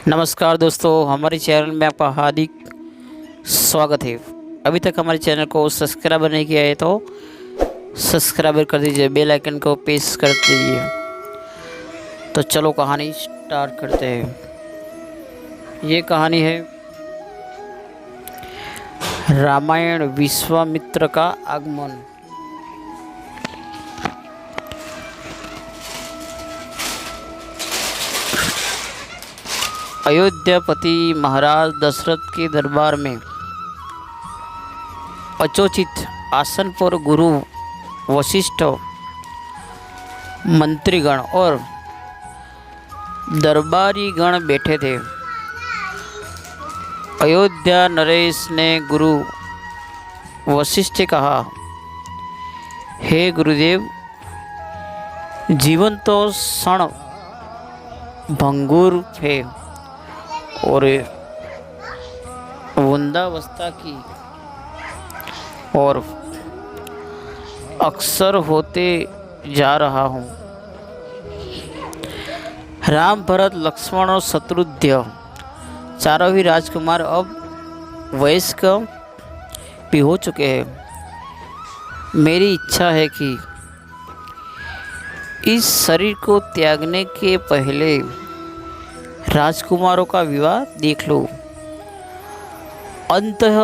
नमस्कार दोस्तों, हमारे चैनल में आपका हार्दिक स्वागत है। अभी तक हमारे चैनल को सब्सक्राइब नहीं किया है तो सब्सक्राइब कर दीजिए, बेल आइकन को प्रेस कर दीजिए। तो चलो कहानी स्टार्ट करते हैं। ये कहानी है रामायण विश्वामित्र का आगमन। अयोध्यापति महाराज दशरथ के दरबार में अचोचित आसन पर गुरु वशिष्ठ, मंत्रीगण और दरबारी गण बैठे थे। अयोध्या नरेश ने गुरु वशिष्ठ से कहा, हे गुरुदेव, जीवन तो क्षण भंगुर है और वृंदावस्था की और अक्सर होते जा रहा हूँ। राम, भरत, लक्ष्मण और शत्रुघ्न चारों ही राजकुमार अब वयस्क भी हो चुके हैं। मेरी इच्छा है कि इस शरीर को त्यागने के पहले राजकुमारों का विवाह देख लो। अंततः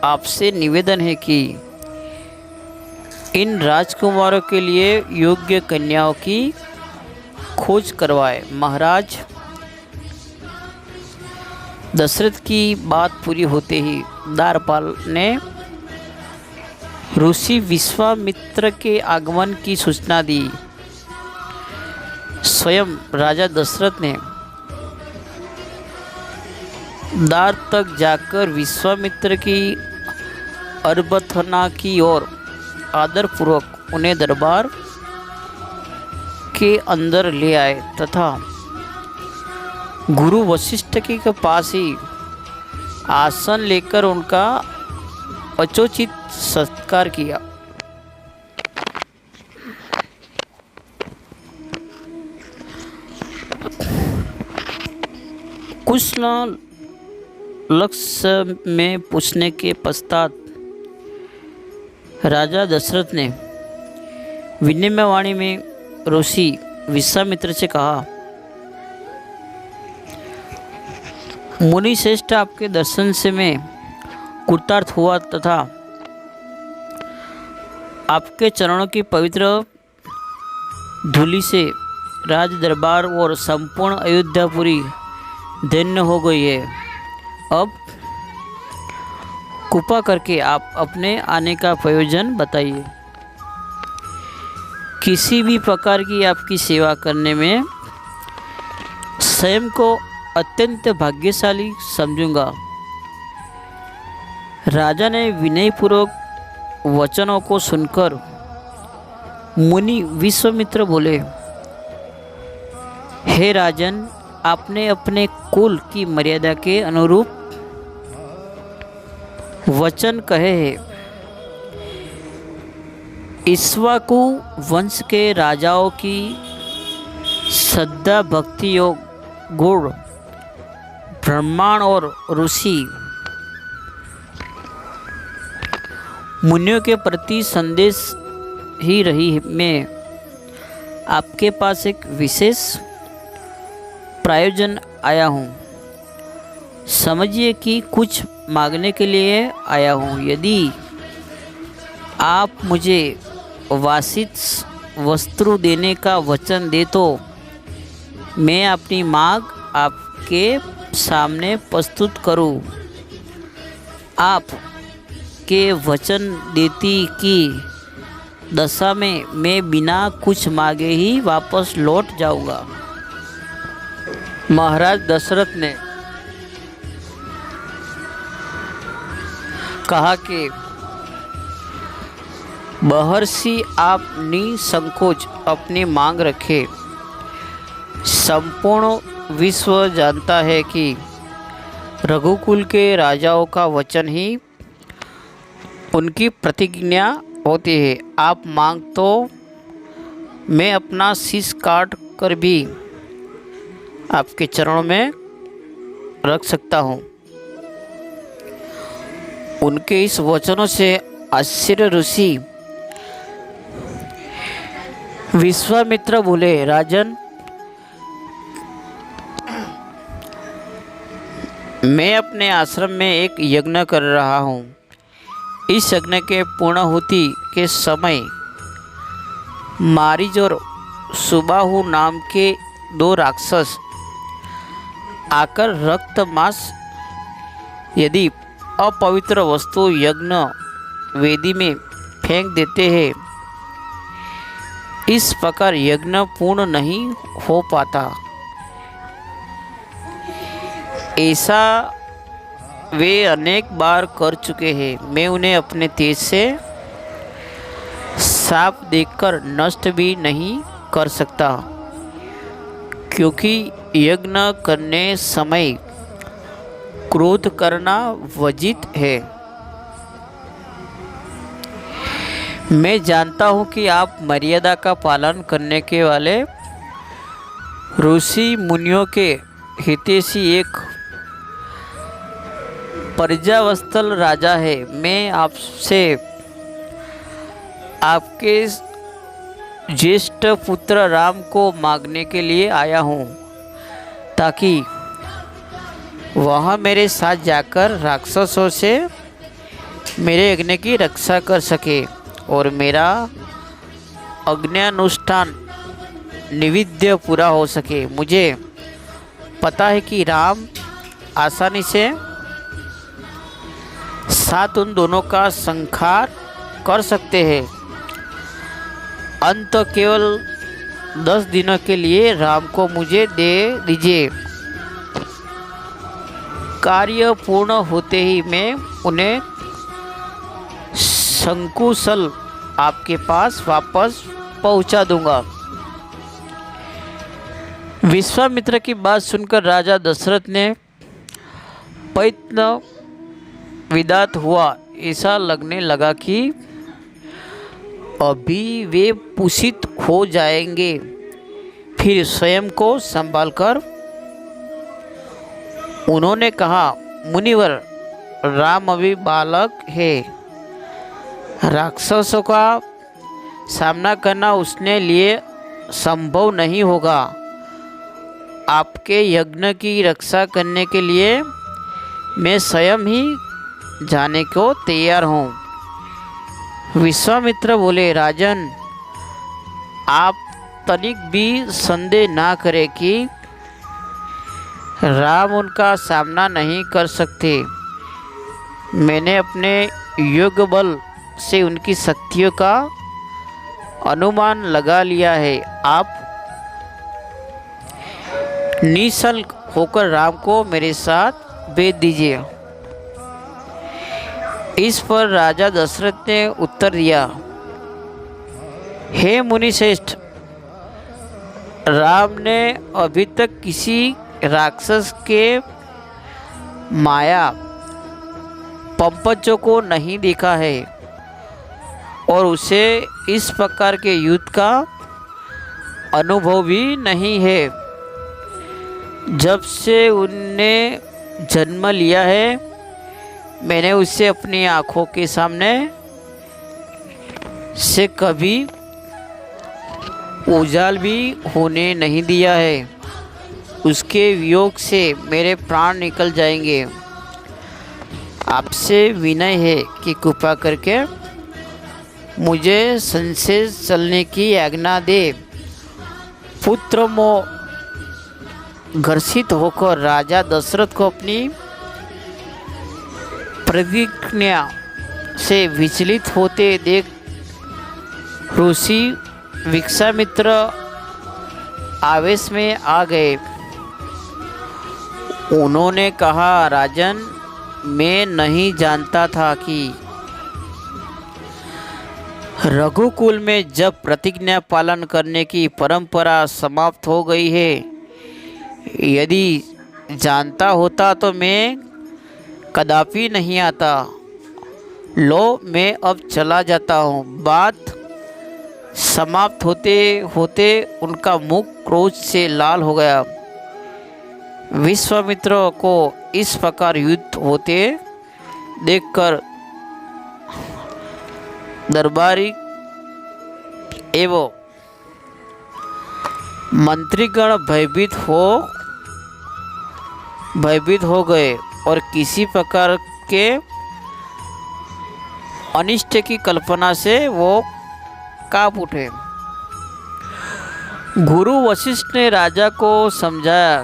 आपसे निवेदन है कि इन राजकुमारों के लिए योग्य कन्याओं की खोज करवाए। महाराज दशरथ की बात पूरी होते ही द्वारपाल ने ऋषि विश्वामित्र के आगमन की सूचना दी। स्वयं राजा दशरथ ने द्वार तक जाकर विश्वामित्र की अभ्यर्थना की और आदरपूर्वक उन्हें दरबार के अंदर ले आए तथा गुरु वशिष्ठ के पास ही आसन लेकर उनका अचोचित सत्कार किया। कुछ न लक्ष्य में पूछने के पश्चात राजा दशरथ ने विनिमय वाणी में ऋषि विश्वामित्र से कहा, मुनि श्रेष्ठ, आपके दर्शन से मैं कृतार्थ हुआ तथा आपके चरणों की पवित्र धूलि से राज दरबार और संपूर्ण अयोध्यापुरी धन्य हो गई है। अब कृपा करके आप अपने आने का प्रयोजन बताइए। किसी भी प्रकार की आपकी सेवा करने में स्वयं को अत्यंत भाग्यशाली समझूंगा। राजा ने विनयपूर्वक वचनों को सुनकर मुनि विश्वामित्र बोले, हे राजन, आपने अपने कुल की मर्यादा के अनुरूप वचन कहे हैं। इक्ष्वाकु वंश के राजाओं की श्रद्धा, भक्ति, योग, गुण, ब्रह्मांड और ऋषि मुनियों के प्रति संदेश ही रही है। मैं आपके पास एक विशेष प्रायोजन आया हूँ। समझिए कि कुछ मांगने के लिए आया हूँ। यदि आप मुझे वासित वस्त्र देने का वचन दे तो मैं अपनी मांग आपके सामने प्रस्तुत करूँ। आप के वचन देती की दशा में मैं बिना कुछ मांगे ही वापस लौट जाऊँगा। महाराज दशरथ ने कहा कि महर्षि, आप निसंकोच अपनी मांग रखें। संपूर्ण विश्व जानता है कि रघुकुल के राजाओं का वचन ही उनकी प्रतिज्ञा होती है। आप मांग तो मैं अपना शीश काट कर भी आपके चरणों में रख सकता हूँ। उनके इस वचनों से आश्चर्य ऋषि विश्वामित्र बोले, राजन, मैं अपने आश्रम में एक यज्ञ कर रहा हूँ। इस यज्ञ के पूर्णाहुति के समय मारीच और सुबाहु नाम के 2 राक्षस आकर रक्त मांस यदि अपवित्र वस्तु यज्ञ वेदी में फेंक देते हैं, इस प्रकार यज्ञ पूर्ण नहीं हो पाता। ऐसा वे अनेक बार कर चुके हैं। मैं उन्हें अपने तेज से साफ देखकर नष्ट भी नहीं कर सकता, क्योंकि यज्ञ करने समय क्रोध करना वर्जित है। मैं जानता हूँ कि आप मर्यादा का पालन करने के वाले ऋषि मुनियों के हितैषी एक प्रजावत्सल राजा है। मैं आपसे आपके ज्येष्ठ पुत्र राम को मांगने के लिए आया हूँ, ताकि वह मेरे साथ जाकर राक्षसों से मेरे यज्ञ की रक्षा कर सके और मेरा यज्ञानुष्ठान निवेद्य पूरा हो सके। मुझे पता है कि राम आसानी से साथ उन दोनों का संहार कर सकते हैं। अंत केवल 10 दिनों के लिए राम को मुझे दे दीजिए। कार्य पूर्ण होते ही मैं उन्हें संकुशल आपके पास वापस पहुंचा दूंगा। विश्वामित्र की बात सुनकर राजा दशरथ ने प्रयत्न विदात हुआ। ऐसा लगने लगा कि अभी वे पुषित हो जाएंगे। फिर स्वयं को संभालकर उन्होंने कहा, मुनिवर, राम अभी बालक है। राक्षसों का सामना करना उसने लिए संभव नहीं होगा। आपके यज्ञ की रक्षा करने के लिए मैं स्वयं ही जाने को तैयार हूँ। विश्वामित्र बोले, राजन, आप तनिक भी संदेह ना करें कि राम उनका सामना नहीं कर सकते। मैंने अपने योग बल से उनकी शक्तियों का अनुमान लगा लिया है। आप निःशल्क होकर राम को मेरे साथ भेज दीजिए। इस पर राजा दशरथ ने उत्तर दिया, हे मुनिश्रेष्ठ, राम ने अभी तक किसी राक्षस के माया पंपजों को नहीं देखा है और उसे इस प्रकार के युद्ध का अनुभव भी नहीं है। जब से उनने जन्म लिया है, मैंने उसे अपनी आँखों के सामने से कभी उजाल भी होने नहीं दिया है। उसके वियोग से मेरे प्राण निकल जाएंगे। आपसे विनय है कि कृपा करके मुझे संशय चलने की आज्ञा दे। पुत्र मोह घर्षित होकर राजा दशरथ को अपनी प्रतिज्ञा से विचलित होते देख ऋषि विश्वामित्र आवेश में आ गए। उन्होंने कहा, राजन, मैं नहीं जानता था कि रघुकुल में जब प्रतिज्ञा पालन करने की परंपरा समाप्त हो गई है। यदि जानता होता तो मैं कदापि नहीं आता। लो, मैं अब चला जाता हूँ। बात समाप्त होते होते उनका मुख क्रोध से लाल हो गया। विश्वामित्र को इस प्रकार युद्ध होते देखकर दरबारी एवं मंत्रीगण भयभीत हो गए और किसी प्रकार के अनिष्ट की कल्पना से वो कांप उठे। गुरु वशिष्ठ ने राजा को समझाया,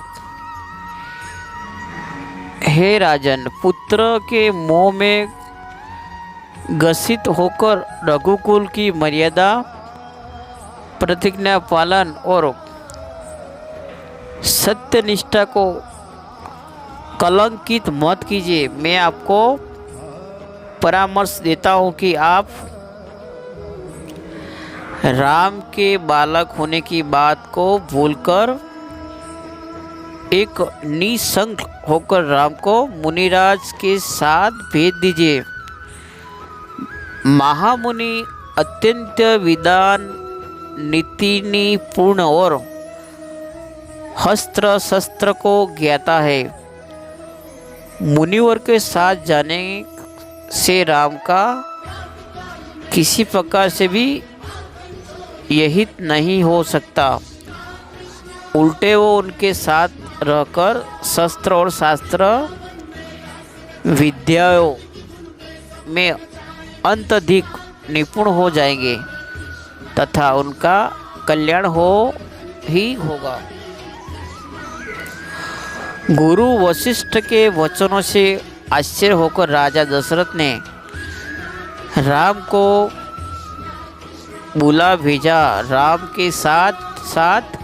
हे राजन, पुत्र के मोह में ग्रसित होकर रघुकुल की मर्यादा, प्रतिज्ञा पालन और सत्यनिष्ठा को कलंकित मत कीजिए। मैं आपको परामर्श देता हूँ कि आप राम के बालक होने की बात को भूलकर एक निसंग होकर राम को मुनिराज के साथ भेज दीजिए। महामुनि अत्यंत विद्वान, नीति निपुण और अस्त्र शस्त्र को ज्ञाता है। मुनिवर के साथ जाने से राम का किसी प्रकार से भी यहित नहीं हो सकता। उल्टे वो उनके साथ रहकर शस्त्र और शास्त्र विद्याओं में अत्यधिक निपुण हो जाएंगे तथा उनका कल्याण ही होगा। गुरु वशिष्ठ के वचनों से आश्चर्य होकर राजा दशरथ ने राम को बुला भेजा। राम के साथ साथ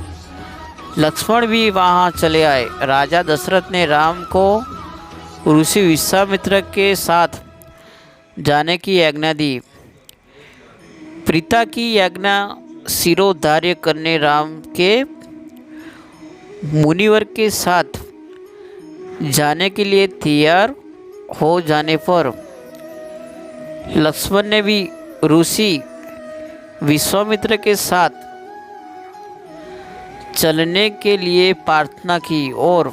लक्ष्मण भी वहाँ चले आए। राजा दशरथ ने राम को ऋषि विश्वामित्र के साथ जाने की आज्ञा दी। पिता की आज्ञा शिरोधार्य करने राम के मुनिवर के साथ जाने के लिए तैयार हो जाने पर लक्ष्मण ने भी ऋषि विश्वामित्र के साथ चलने के लिए प्रार्थना की और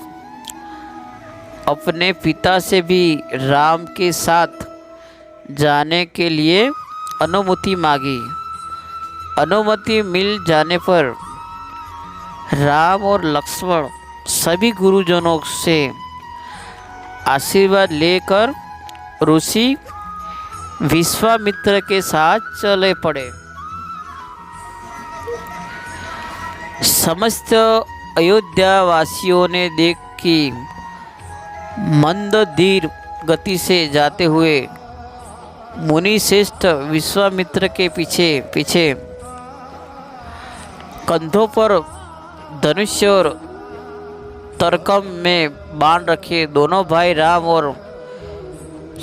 अपने पिता से भी राम के साथ जाने के लिए अनुमति मांगी। अनुमति मिल जाने पर राम और लक्ष्मण सभी गुरुजनों से आशीर्वाद लेकर ऋषि विश्वामित्र के साथ चले पड़े। समस्त अयोध्या वासियों ने देख कि मंद धीर गति से जाते हुए मुनि श्रेष्ठ विश्वामित्र के पीछे पीछे कंधों पर धनुष्य और तरकम में बाण रखे दोनों भाई राम और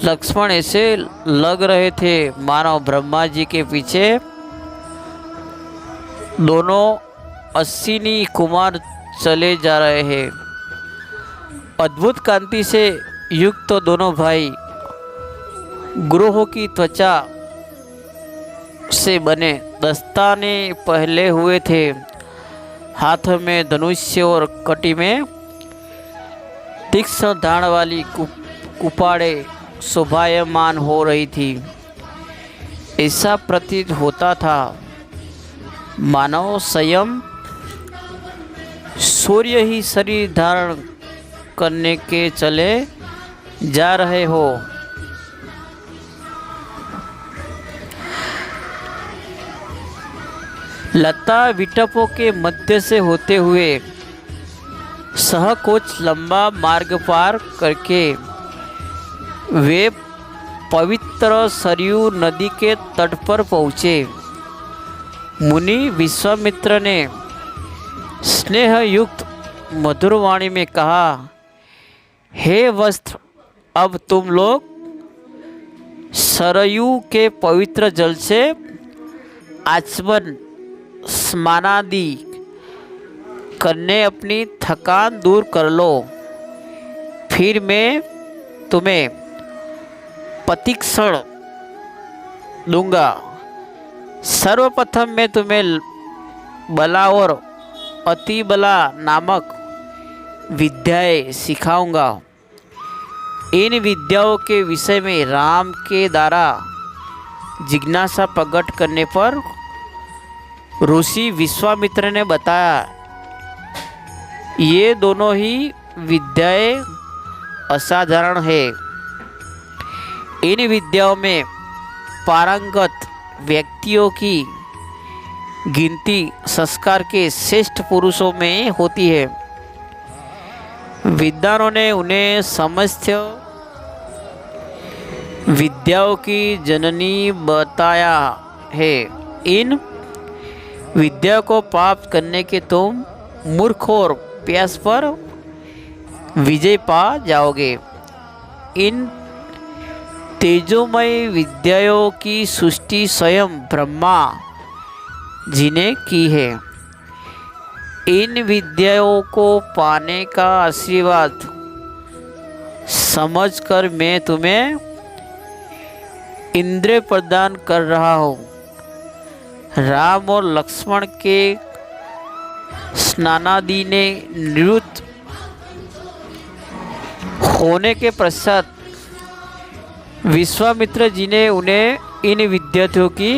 लक्ष्मण ऐसे लग रहे थे मानो ब्रह्मा जी के पीछे दोनों अश्विनी कुमार चले जा रहे हैं। अद्भुत कांति से युक्त दोनों भाई ग्रोह की त्वचा से बने दस्ताने पहले हुए थे। हाथ में धनुष्य और कटी में तीक्ष्ण धार वाली कुपाड़े शोभायमान हो रही थी। ऐसा प्रतीत होता था मानव स्वयं सूर्य ही शरीर धारण करने के चले जा रहे हो। लता विटपों के मध्य से होते हुए सहकोच लंबा मार्ग पार करके वे पवित्र सरयू नदी के तट पर पहुँचे। मुनि विश्वामित्र ने स्नेह युक्त मधुर वाणी में कहा, हे वत्स, अब तुम लोग सरयू के पवित्र जल से आचमन स्नानादि करने अपनी थकान दूर कर लो। फिर मैं तुम्हें प्रतिक्षण दूंगा। सर्वप्रथम मैं तुम्हें बला और अति बला नामक विद्याएं सिखाऊंगा। इन विद्याओं के विषय में राम के द्वारा जिज्ञासा प्रकट करने पर ऋषि विश्वामित्र ने बताया, ये दोनों ही विद्याएं असाधारण है। इन विद्याओं में पारंगत व्यक्तियों की गिनती संस्कार के श्रेष्ठ पुरुषों में होती है। विद्वानों ने उन्हें समस्त विद्याओं की जननी बताया है। इन विद्या को प्राप्त करने के तुम मूर्ख और प्यास पर विजय पा जाओगे। इन तेजोमय विद्याओं की सृष्टि स्वयं ब्रह्मा जी ने की है। इन विद्याओं को पाने का आशीर्वाद समझकर मैं तुम्हें इंद्र प्रदान कर रहा हूँ। राम और लक्ष्मण के स्नानादि ने निवृत्त होने के पश्चात विश्वामित्र जी ने उन्हें इन विद्यार्थियों की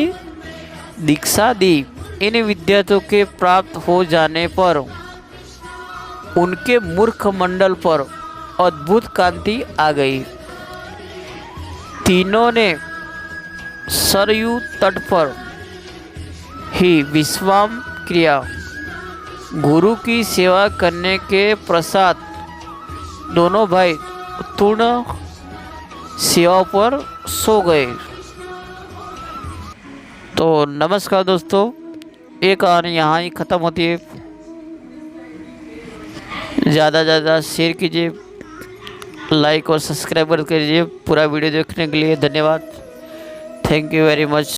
दीक्षा दी। इन विद्यार्थियों के प्राप्त हो जाने पर उनके मूर्ख मंडल पर अद्भुत कांति आ गई। तीनों ने सरयू तट पर ही विश्राम किया। गुरु की सेवा करने के पश्चात दोनों भाई पूर्ण सेवा पर सो गए। तो नमस्कार दोस्तों, ये कहानी यहाँ ही ख़त्म होती है। ज़्यादा से ज़्यादा शेयर कीजिए, लाइक और सब्सक्राइब कीजिए। पूरा वीडियो देखने के लिए धन्यवाद। Thank you very much.